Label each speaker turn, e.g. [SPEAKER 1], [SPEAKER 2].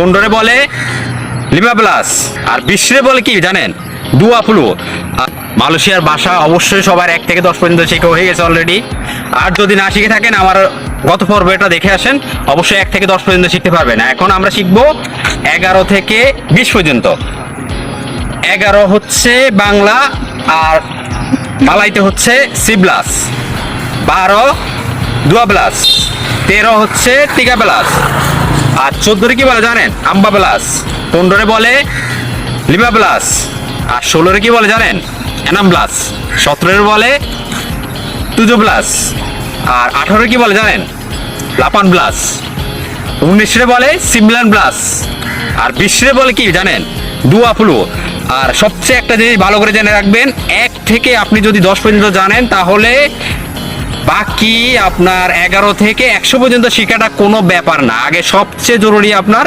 [SPEAKER 1] 15 বলে lima plus, আর 20 বলে কি জানেন? দুয়া ফ্লু। মালয়েশিয়ার ভাষা অবশ্যই সবার 1 থেকে 10 পর্যন্ত শেখা হয়ে গেছে অলরেডি। আর যদি না শিখে থাকেন আমার গত পর্বটা দেখে আসেন, অবশ্যই 1 থেকে 10 পর্যন্ত শিখতে পারবেন। এখন আমরা শিখবো 11 থেকে 20 পর্যন্ত। 11 হচ্ছে বাংলা, আর মালাইতে হচ্ছে সি প্লাস। 12 দুয়া প্লাস। 13 হচ্ছে টিকা প্লাস। আর 14 কি বলে জানেন? আম্বা প্লাস। 15 বলে লিমা প্লাস। আর 16 কি বলে জানেন? এনাম প্লাস। 17 বলে তুজো প্লাস। আর 18 কি বলে জানেন? লাপান প্লাস। 19 বলে সিমলান প্লাস। আর 20 বলে কি জানেন? দুয়া ফ্লু। আর সবচেয়ে একটা জিনিস ভালো করে জেনে রাখবেন, 1 থেকে আপনি যদি 10 পর্যন্ত জানেন তাহলে বাকি আপনার 11 থেকে 100 পর্যন্ত শেখাটা কোনো ব্যাপার না। আগে সবচেয়ে জরুরি আপনার